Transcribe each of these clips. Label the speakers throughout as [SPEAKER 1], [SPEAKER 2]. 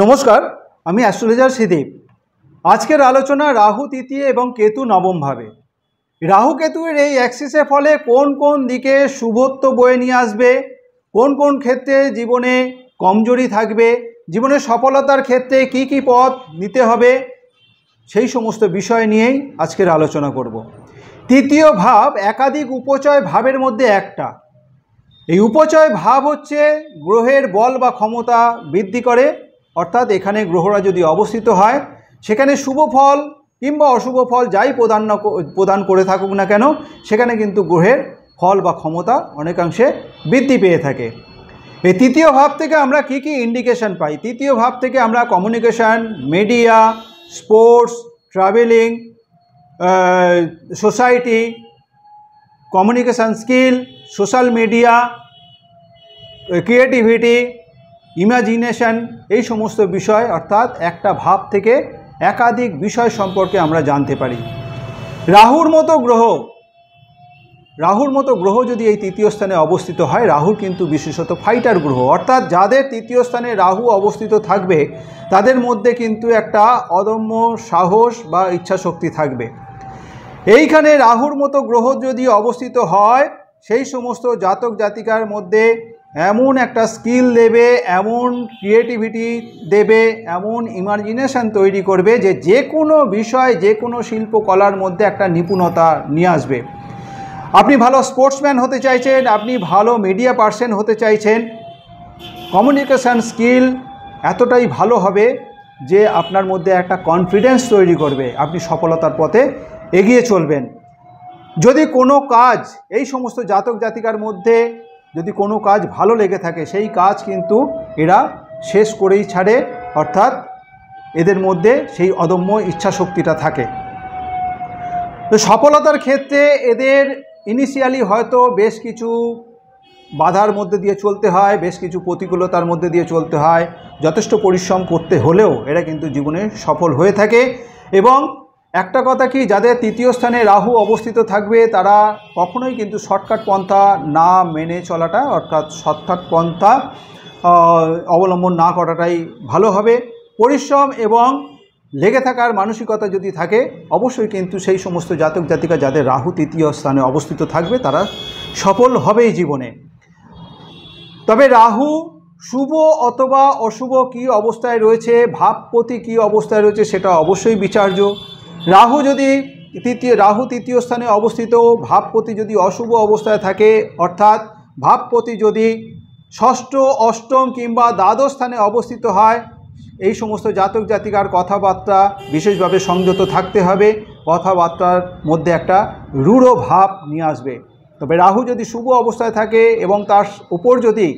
[SPEAKER 1] নমস্কার, আমি অ্যাস্ট্রোলজার শ্রীদীপ। আজকের আলোচনা রাহু তৃতীয় এবং কেতু নবমভাবে। রাহু কেতুর এই অ্যাক্সিসের ফলে কোন কোন দিকে শুভত্ব বয়ে নিয়ে আসবে, কোন কোন ক্ষেত্রে জীবনে কমজোরি থাকবে, জীবনের সফলতার ক্ষেত্রে কি কি পথ নিতে হবে, সেই সমস্ত বিষয় নিয়েই আজকের আলোচনা করব। তৃতীয় ভাব একাধিক উপচয় ভাবের মধ্যে একটা। এই উপচয় ভাব হচ্ছে গ্রহের বল বা ক্ষমতা বৃদ্ধি করে, অর্থাৎ এখানে গ্রহরা যদি অবস্থিত হয় সেখানে শুভ ফল কিংবা অশুভ ফল যাই প্রদান করে থাকুক না কেন, সেখানে কিন্তু গ্রহের ফল বা ক্ষমতা অনেকাংশে বৃদ্ধি পেয়ে থাকে। এই তৃতীয় ভাব থেকে আমরা কি কি ইন্ডিকেশন পাই? তৃতীয় ভাব থেকে আমরা communication, media, sports, travelling, society, communication skill, social media, creativity, imagination, এই সমস্ত বিষয়, অর্থাৎ একটা ভাব থেকে একাধিক বিষয় সম্পর্কে আমরা জানতে পারি। রাহুর মতো গ্রহ যদি এই তৃতীয় স্থানে অবস্থিত হয়, রাহু কিন্তু বিশেষত ফাইটার গ্রহ, অর্থাৎ যাদের তৃতীয় স্থানে রাহু অবস্থিত থাকবে তাদের মধ্যে কিন্তু একটা অদম্য সাহস বা ইচ্ছাশক্তি থাকবে। এইখানে রাহুর মতো গ্রহ যদি অবস্থিত হয়, সেই সমস্ত জাতক জাতিকার মধ্যে এমন একটা স্কিল দেবে, এমন ক্রিয়েটিভিটি দেবে, এমন ইমাজিনেশন তৈরি করবে যে কোনো বিষয়, যে কোনো শিল্পকলার মধ্যে একটা নিপুণতা নিয়ে আসবে। আপনি ভালো স্পোর্টসম্যান হতে চাইছেন, আপনি ভালো মিডিয়া পার্সন হতে চাইছেন, কমিউনিকেশান স্কিল এতটাই ভালো হবে যে আপনার মধ্যে একটা কনফিডেন্স তৈরি করবে, আপনি সফলতার পথে এগিয়ে চলবেন। যদি কোনো কাজ, এই সমস্ত জাতক জাতিকার মধ্যে যদি কোনো কাজ ভালো লেগে থাকে, সেই কাজ কিন্তু এরা শেষ করেই ছাড়ে, অর্থাৎ এদের মধ্যে সেই অদম্য ইচ্ছাশক্তিটা থাকে। তো সফলতার ক্ষেত্রে এদের ইনিশিয়ালি হয়তো বেশ কিছু বাধার মধ্যে দিয়ে চলতে হয়, বেশ কিছু প্রতিকূলতার মধ্যে দিয়ে চলতে হয়, যথেষ্ট পরিশ্রম করতে হলেও এরা কিন্তু জীবনে সফল হয়ে থাকে। এবং একটা কথা কি, যাদের তৃতীয় স্থানে রাহু অবস্থিত থাকবে তারা কখনোই কিন্তু শর্টকাট পন্থা না মেনে চলাটা, অর্থাৎ শর্টকাট পন্থা অবলম্বন না করাটাই ভালো হবে। পরিশ্রম এবং লেগে থাকার মানসিকতা যদি থাকে, অবশ্যই কিন্তু সেই সমস্ত জাতক জাতিকা যাদের রাহু তৃতীয় স্থানে অবস্থিত থাকবে তারা সফল হবেই জীবনে। তবে রাহু শুভ অথবা অশুভ কী অবস্থায় রয়েছে, ভাবপতি কী অবস্থায় রয়েছে, সেটা অবশ্যই বিচার্য। রাহু তৃতীয় স্থানে অবস্থিত, ভাবপতি যদি অশুভ অবস্থায় থাকে, অর্থাৎ ভাবপতি যদি ষষ্ঠ, অষ্টম কিংবা দ্বাদশ স্থানে অবস্থিত হয়, এই সমস্ত জাতক জাতিকার কথাবার্তা বিশেষভাবে সংযত থাকতে হবে, কথাবার্তার মধ্যে একটা রূঢ় ভাব নিয়ে আসবে। তবে রাহু যদি শুভ অবস্থায় থাকে এবং তার উপর যদি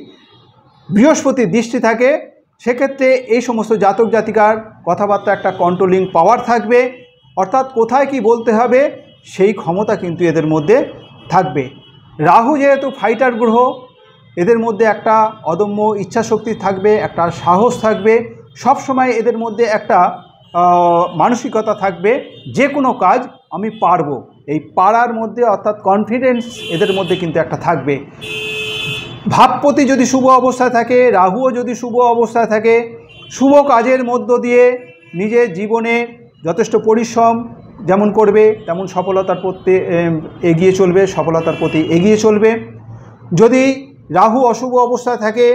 [SPEAKER 1] বৃহস্পতির দৃষ্টি থাকে, সেক্ষেত্রে এই সমস্ত জাতক জাতিকার কথাবার্তা একটা কন্ট্রোলিং পাওয়ার থাকবে, অর্থাৎ কোথায় কি বলতে হবে সেই ক্ষমতা কিন্তু এদের মধ্যে থাকবে। রাহু যেহেতু ফাইটার গ্রহ, এদের মধ্যে একটা অদম্য ইচ্ছাশক্তি থাকবে, একটা সাহস থাকবে, সব সময় এদের মধ্যে একটা মানসিকতা থাকবে যে কোনো কাজ আমি পারবো, এই পারার মধ্যে, অর্থাৎ কনফিডেন্স এদের মধ্যে কিন্তু একটা থাকবে। ভাবপতি যদি শুভ অবস্থায় থাকে, রাহুও যদি শুভ অবস্থায় থাকে, শুভ কাজের মধ্য দিয়ে নিজের জীবনে যথেষ্ট পরিশ্রম যেমন করবে তেমন সফলতার প্রতি এগিয়ে চলবে। যদি রাহু অশুভ অবস্থায় থাকে,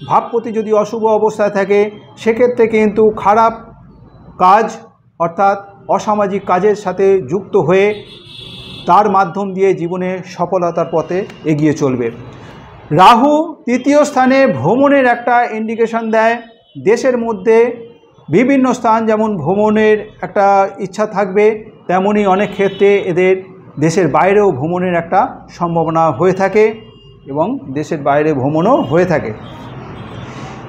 [SPEAKER 1] ভাবপতি যদি অশুভ অবস্থায় থাকে, সেক্ষেত্রে কিন্তু খারাপ কাজ, অর্থাৎ অসামাজিক কাজের সাথে যুক্ত হয়ে তার মাধ্যম দিয়ে জীবনে সফলতার পথে এগিয়ে চলবে। রাহু তৃতীয় স্থানে ভ্রমণের একটা ইন্ডিকেশন দেয়। দেশের মধ্যে বিভিন্ন স্থান যেমন ভ্রমণের একটা ইচ্ছা থাকবে, তেমনই অনেক ক্ষেত্রে এদের দেশের বাইরেও ভ্রমণের একটা সম্ভাবনা হয়ে থাকে এবং দেশের বাইরে ভ্রমণও হয়ে থাকে।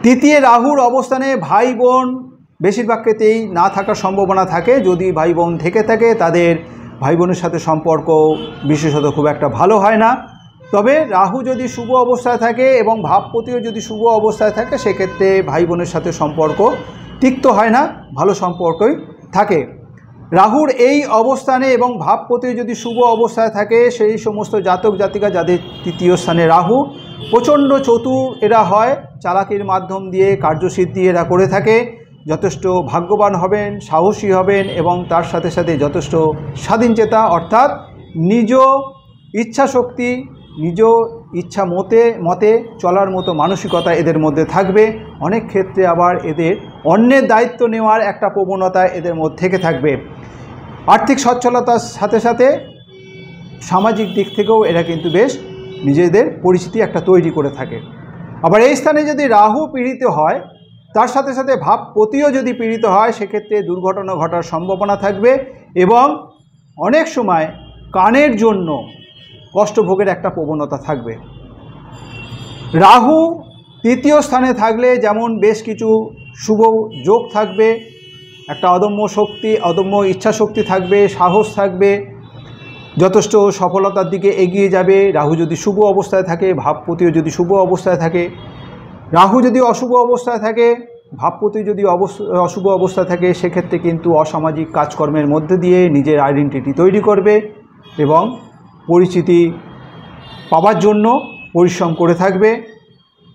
[SPEAKER 1] তৃতীয় রাহুর অবস্থানে ভাই বোন বেশিরভাগ ক্ষেত্রেই না থাকার সম্ভাবনা থাকে। যদি ভাই বোন থেকে থাকে, তাদের ভাই বোনের সাথে সম্পর্ক বিশেষত খুব একটা ভালো হয় না। তবে রাহু যদি শুভ অবস্থায় থাকে এবং ভাবপতিও যদি শুভ অবস্থায় থাকে, সেক্ষেত্রে ভাই বোনের সাথে সম্পর্ক তিক্ত হয় না, ভালো সম্পর্কই থাকে। রাহুর এই অবস্থানে এবং ভাবপতি যদি শুভ অবস্থায় থাকে, সেই সমস্ত জাতক জাতিকা যাদের তৃতীয় স্থানে রাহু, প্রচণ্ড চতুর এরা হয়, চালাকির মাধ্যম দিয়ে কার্যসিদ্ধি এরা করে থাকে। যথেষ্ট ভাগ্যবান হবেন, সাহসী হবেন এবং তার সাথে সাথে যথেষ্ট স্বাধীনচেতা অর্থাৎ নিজ ইচ্ছাশক্তি, নিজ ইচ্ছা মতে চলার মতো মানসিকতা এদের মধ্যে থাকবে। অনেক ক্ষেত্রে আবার এদের অন্যের দায়িত্ব নেওয়ার একটা প্রবণতা এদের মধ্যে থেকে থাকবে। আর্থিক সচ্ছলতার সাথে সাথে সামাজিক দিক থেকেও এরা কিন্তু বেশ নিজেদের পরিচিতি একটা তৈরি করে থাকে। আবার এই স্থানে যদি রাহু পীড়িত হয়, তার সাথে সাথে ভাবপতিও যদি পীড়িত হয়, সেক্ষেত্রে দুর্ঘটনা ঘটার সম্ভাবনা থাকবে এবং অনেক সময় কানের জন্য কষ্টভোগের একটা প্রবণতা থাকবে। রাহু তৃতীয় স্থানে থাকলে যেমন বেশ কিছু শুভ যোগ থাকবে, একটা অদম্য শক্তি, অদম্য ইচ্ছাশক্তি থাকবে, সাহস থাকবে, যথেষ্ট সফলতার দিকে এগিয়ে যাবে। রাহু যদি শুভ অবস্থায় থাকে, ভাবপতিও যদি শুভ অবস্থায় থাকে, রাহু যদি অশুভ অবস্থায় থাকে, ভাবপতি যদি অশুভ অবস্থায় থাকে, সেক্ষেত্রে কিন্তু অসামাজিক কাজকর্মের মধ্যে দিয়ে নিজের আইডেন্টিটি তৈরি করবে এবং পরিচিতি পাওয়ার জন্য পরিশ্রম করে থাকবে।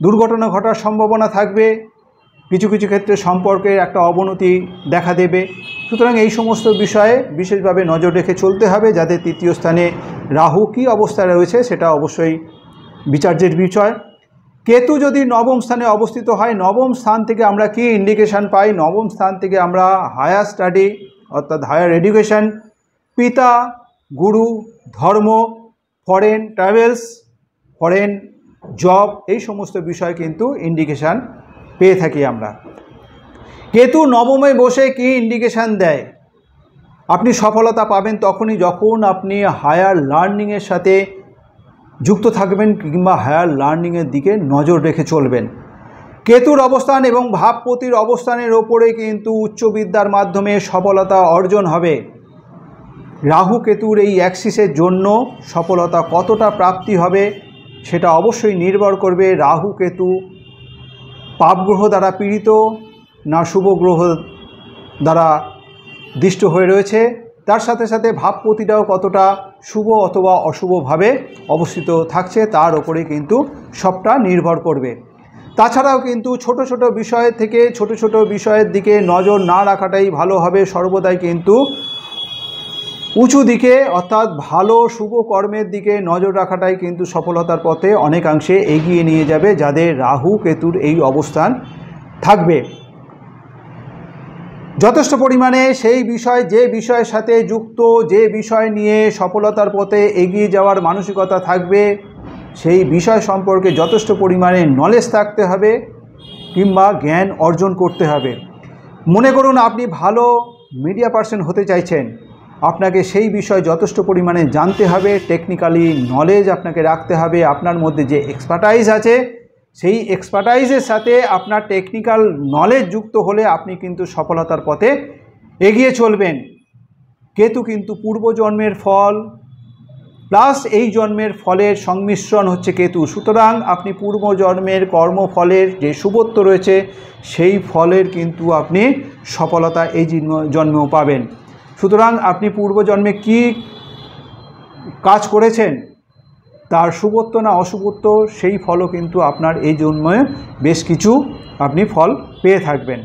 [SPEAKER 1] দুর্ঘটনা ঘটার সম্ভাবনা থাকবে, কিছু কিছু ক্ষেত্রে সম্পর্কের একটা অবনতি দেখা দেবে। সুতরাং এই সমস্ত বিষয়ে বিশেষভাবে নজর রেখে চলতে হবে। যাদের তৃতীয় স্থানে রাহু কী অবস্থায় রয়েছে সেটা অবশ্যই বিচার্যের বিষয়। কেতু যদি নবম স্থানে অবস্থিত হয়, নবম স্থান থেকে আমরা কি ইন্ডিকেশান পাই? নবম স্থান থেকে আমরা হায়ার স্টাডি অর্থাৎ হায়ার এডুকেশান, পিতা, গুরু, ধর্ম, ফরেন ট্রাভেলস, ফরেন জব, এই সমস্ত বিষয় কিন্তু ইন্ডিকেশান পেয়ে থাকি আমরা। কেতু নবমে বসে কি ইন্ডিকেশান দেয়? আপনি সফলতা পাবেন তখনই যখন আপনি হায়ার লার্নিংয়ের সাথে যুক্ত থাকবেন কিংবা হায়ার লার্নিংয়ের দিকে নজর রেখে চলবেন। কেতুর অবস্থান এবং ভাবপতির অবস্থানের ওপরে কিন্তু উচ্চ বিদ্যার মাধ্যমে সফলতা অর্জন হবে। রাহু কেতুর এই অ্যাক্সিসের জন্য সফলতা কতটা প্রাপ্তি হবে সেটা অবশ্যই নির্ভর করবে রাহু কেতু পাপগ্রহ দ্বারা পীড়িত না শুভ গ্রহ দ্বারা দৃষ্ট হয়ে রয়েছে, তার সাথে সাথে ভাবপতিটাও কতটা শুভ অথবা অশুভভাবে অবস্থিত থাকছে তার ওপরে কিন্তু সবটা নির্ভর করবে। তাছাড়াও কিন্তু ছোট ছোট বিষয় থেকে ছোট ছোট বিষয়ের দিকে নজর না রাখাটাই ভালো হবে। সর্বদাই কিন্তু উঁচু দিকে অর্থাৎ ভালো শুভ কর্মের দিকে নজর রাখাটাই কিন্তু সফলতার পথে অনেকাংশে এগিয়ে নিয়ে যাবে যাদের রাহু কেতুর এই অবস্থান থাকবে। যথেষ্ট পরিমাণে সেই বিষয় যে বিষয়ের সাথে যুক্ত, যে বিষয় নিয়ে সফলতার পথে এগিয়ে যাওয়ার মানসিকতা থাকবে, সেই বিষয় সম্পর্কে যথেষ্ট পরিমাণে নলেজ থাকতে হবে কিংবা জ্ঞান অর্জন করতে হবে। মনে করুন আপনি ভালো মিডিয়া পার্সন হতে চাইছেন, আপনাকে সেই বিষয় যথেষ্ট পরিমাণে জানতে হবে, টেকনিক্যালি নলেজ আপনাকে রাখতে হবে। আপনার মধ্যে যে এক্সপার্টাইজ আছে সেই এক্সপার্টাইজের সাথে আপনার টেকনিক্যাল নলেজ যুক্ত হলে আপনি কিন্তু সফলতার পথে এগিয়ে চলবেন। কেতু কিন্তু পূর্বজন্মের ফল প্লাস এই জন্মের ফলের সংমিশ্রণ হচ্ছে কেতু। সুতরাং আপনি পূর্বজন্মের কর্মফলের যে শুভত্ব রয়েছে সেই ফলের কিন্তু আপনি সফলতা এই জন্মেও পাবেন। সুতরাং আপনি পূর্বজন্মে কি কাজ করেছেন তার শুভত্ব না অশুভত্ব সেই ফলও কিন্তু আপনার এই জন্মে বেশ কিছু আপনি ফল পেয়ে থাকবেন।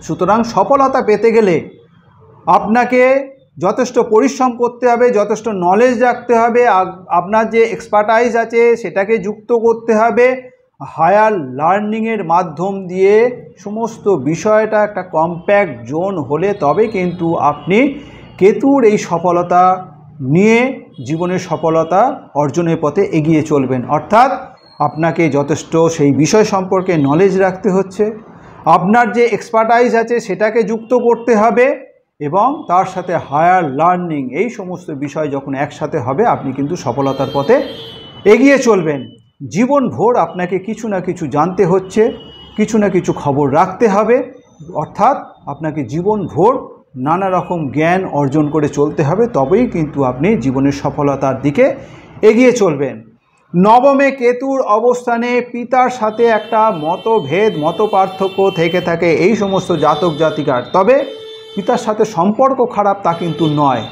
[SPEAKER 1] সুতরাং সফলতা পেতে গেলে আপনাকে যথেষ্ট পরিশ্রম করতে হবে, যথেষ্ট নলেজ রাখতে হবে, আপনার যে এক্সপার্টাইজ আছে সেটাকে যুক্ত করতে হবে। হায়ার লার্নিংয়ের মাধ্যম দিয়ে সমস্ত বিষয়টা একটা কম্প্যাক্ট জোন হলে তবে কিন্তু আপনি কেতুর এই সফলতা নিয়ে জীবনের সফলতা অর্জনের পথে এগিয়ে চলবেন। অর্থাৎ আপনাকে যথেষ্ট সেই বিষয় সম্পর্কে নলেজ রাখতে হচ্ছে, আপনার যে এক্সপার্টাইজ আছে সেটাকে যুক্ত করতে হবে এবং তার সাথে হায়ার লার্নিং, এই সমস্ত বিষয় যখন একসাথে হবে আপনি কিন্তু সফলতার পথে এগিয়ে চলবেন। জীবনভর আপনাকে কিছু না কিছু জানতে হচ্ছে, কিছু না কিছু খবর রাখতে হবে, অর্থাৎ আপনাকে জীবনভর নানা রকম জ্ঞান অর্জন করে চলতে হবে, তবেই কিন্তু আপনি জীবনের সফলতার দিকে এগিয়ে চলবেন। নবমে কেতুর অবস্থানে পিতার সাথে একটা মতভেদ মতপার্থক্য থেকে থাকে এই সমস্ত জাতক জাতিকার। তবে পিতার সাথে সম্পর্ক খারাপ তা কিন্তু নয়।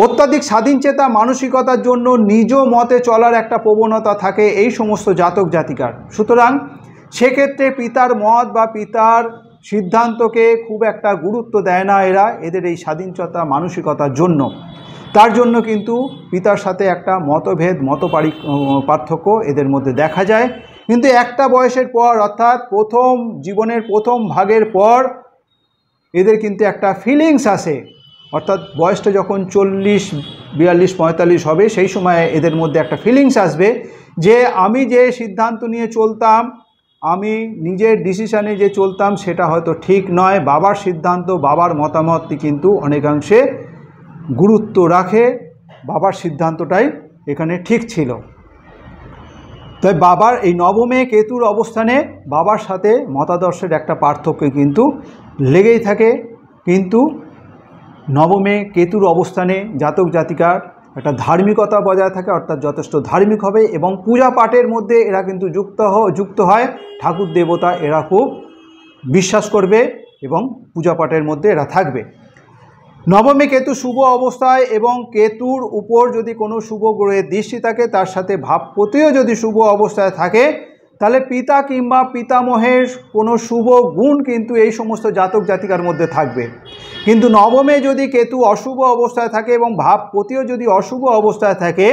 [SPEAKER 1] অত্যাধিক স্বাধীনচেতা মানসিকতার জন্য নিজ মতে চলার একটা প্রবণতা থাকে এই সমস্ত জাতক জাতিকার। সুতরাং সেক্ষেত্রে পিতার মত বা পিতার সিদ্ধান্তকে খুব একটা গুরুত্ব দেয় না এরা, এদের এই স্বাধীনচেতা মানসিকতার জন্য। তার জন্য কিন্তু পিতার সাথে একটা মতভেদ পার্থক্য এদের মধ্যে দেখা যায়। কিন্তু একটা বয়সের পর, অর্থাৎ জীবনের প্রথম ভাগের পর এদের কিন্তু একটা ফিলিংস আসে, অর্থাৎ বয়সটা যখন 40, 42, 45 হবে, সেই সময় এদের মধ্যে একটা ফিলিংস আসবে যে আমি যে সিদ্ধান্ত নিয়ে চলতাম, আমি নিজের ডিসিশানে যে চলতাম সেটা হয়তো ঠিক নয়। বাবার সিদ্ধান্ত, বাবার মতামতটি কিন্তু অনেকাংশে গুরুত্ব রাখে, বাবার সিদ্ধান্তটাই এখানে ঠিক ছিল। তাই বাবার এই নবমে কেতুর অবস্থানে বাবার সাথে মতাদর্শের একটা পার্থক্য কিন্তু লেগেই থাকে। কিন্তু নবমে কেতুর অবস্থানে জাতক জাতিকার একটা ধার্মিকতা বজায় থাকে, অর্থাৎ যথেষ্ট ধার্মিক হবে এবং পূজা পাঠের মধ্যে এরা কিন্তু যুক্ত হয়। ঠাকুর দেবতা এরা খুব বিশ্বাস করবে এবং পূজা পাঠের মধ্যে এরা থাকবে। নবমে কেতু শুভ অবস্থায় এবং কেতুর উপর যদি কোনো শুভ গ্রহের দৃষ্টি থাকে, তার সাথে ভাবপতিও যদি শুভ অবস্থায় থাকে, তাহলে পিতা কিংবা পিতামহের কোনো শুভ গুণ কিন্তু এই সমস্ত জাতক জাতিকার মধ্যে থাকবে। কিন্তু নবমে যদি কেতু অশুভ অবস্থায় থাকে এবং ভাবপতিও যদি অশুভ অবস্থায় থাকে,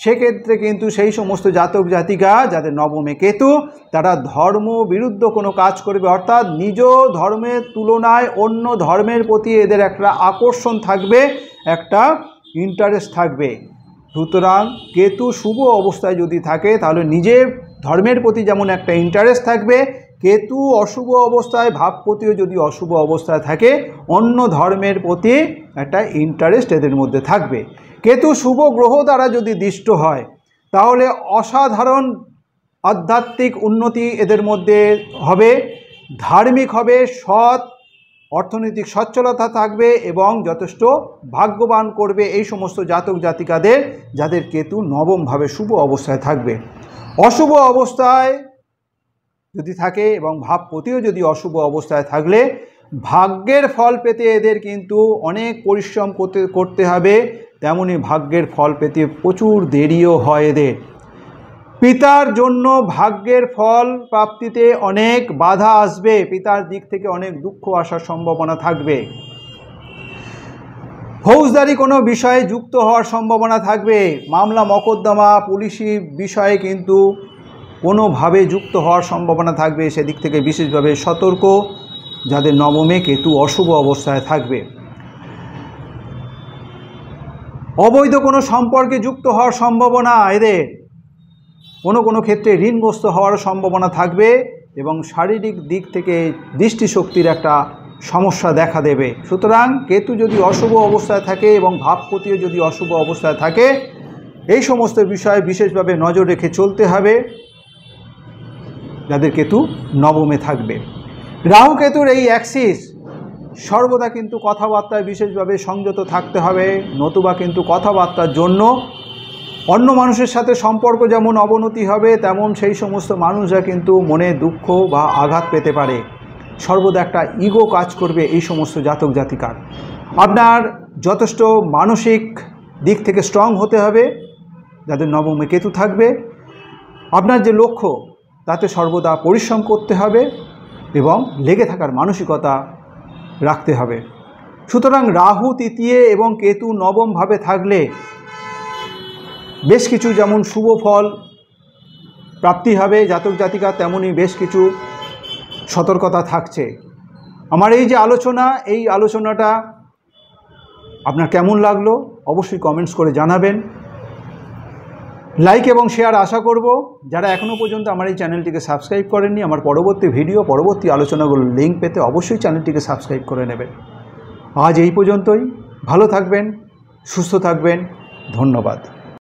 [SPEAKER 1] সেক্ষেত্রে কিন্তু সেই সমস্ত জাতক জাতিকা যাদের নবমে কেতু, তারা ধর্ম বিরুদ্ধ কোনো কাজ করবে, অর্থাৎ নিজ ধর্মের তুলনায় অন্য ধর্মের প্রতি এদের একটা আকর্ষণ থাকবে, একটা ইন্টারেস্ট থাকবে। সুতরাং কেতু শুভ অবস্থায় যদি থাকে তাহলে নিজের ধর্মের প্রতি যেমন একটা ইন্টারেস্ট থাকবে, কেতু অশুভ অবস্থায়, ভাবপতিও যদি অশুভ অবস্থায় থাকে, অন্য ধর্মের প্রতি একটা ইন্টারেস্ট এদের মধ্যে থাকবে। কেতু শুভ গ্রহ দ্বারা যদি দৃষ্ট হয় তাহলে অসাধারণ আধ্যাত্মিক উন্নতি এদের মধ্যে হবে, ধার্মিক হবে, সৎ অর্থনৈতিক সচ্ছলতা থাকবে এবং যথেষ্ট ভাগ্যবান করবে এই সমস্ত জাতক জাতিকাদের যাদের কেতু নবমভাবে শুভ অবস্থায় থাকবে। অশুভ অবস্থায় যদি থাকে এবং ভাবপতিও যদি অশুভ অবস্থায় থাকলে ভাগ্যের ফল পেতে এদের কিন্তু অনেক পরিশ্রম করতে হবে, তেমনি ভাগ্যের ফল পেতে প্রচুর দেরিও হয় এদের। পিতার জন্য ভাগ্যের ফল প্রাপ্তিতে অনেক বাধা আসবে, পিতার দিক থেকে অনেক দুঃখ আসার সম্ভাবনা থাকবে। ফৌজদারি কোনো বিষয়ে যুক্ত হওয়ার সম্ভাবনা থাকবে, মামলা মকদ্দমা পুলিশি বিষয়ে কিন্তু কোনোভাবে যুক্ত হওয়ার সম্ভাবনা থাকবে, সেদিক থেকে বিশেষভাবে সতর্ক যাদের নবমে কেতু অশুভ অবস্থায় থাকবে। অবৈধ কোনো সম্পর্কে যুক্ত হওয়ার সম্ভাবনা এদের, কোনো ক্ষেত্রে ঋণগ্রস্ত হওয়ার সম্ভাবনা থাকবে এবং শারীরিক দিক থেকে দৃষ্টিশক্তির একটা সমস্যা দেখা দেবে। সুতরাং কেতু যদি অশুভ অবস্থায় থাকে এবং ভাবপতিও যদি অশুভ অবস্থায় থাকে, এই সমস্ত বিষয়ে বিশেষভাবে নজর রেখে চলতে হবে যাদের কেতু নবমে থাকবে। রাহু কেতুর এই অ্যাক্সিস সর্বদা কিন্তু কথাবার্তায় বিশেষভাবে সংযত থাকতে হবে, নতুবা কিন্তু কথাবার্তার জন্য অন্য মানুষের সাথে সম্পর্ক যেমন অবনতি হবে, তেমন সেই সমস্ত মানুষরা কিন্তু মনে দুঃখ বা আঘাত পেতে পারে। সর্বদা একটা ইগো কাজ করবে এই সমস্ত জাতক জাতিকার। আপনার যথেষ্ট মানসিক দিক থেকে স্ট্রং হতে হবে যাদের নবমে কেতু থাকবে। আপনার যে লক্ষ্য তাতে সর্বদা পরিশ্রম করতে হবে এবং লেগে থাকার মানসিকতা রাখতে হবে। সুতরাং রাহু তৃতীয় এবং কেতু নবমভাবে থাকলে বেশ কিছু যেমন শুভ ফল প্রাপ্তি হবে জাতক জাতিকা, তেমনই বেশ কিছু সতর্কতা থাকছে। আমার এই যে আলোচনা, এই আলোচনাটা আপনার কেমন লাগলো অবশ্যই কমেন্টস করে জানাবেন। লাইক এবং শেয়ার আশা করব। যারা এখনও পর্যন্ত আমার এই চ্যানেলটিকে সাবস্ক্রাইব করেননি, আমার পরবর্তী ভিডিও, পরবর্তী আলোচনাগুলোর লিঙ্ক পেতে অবশ্যই চ্যানেলটিকে সাবস্ক্রাইব করে নেবেন। আজ এই পর্যন্তই। ভালো থাকবেন, সুস্থ থাকবেন। ধন্যবাদ।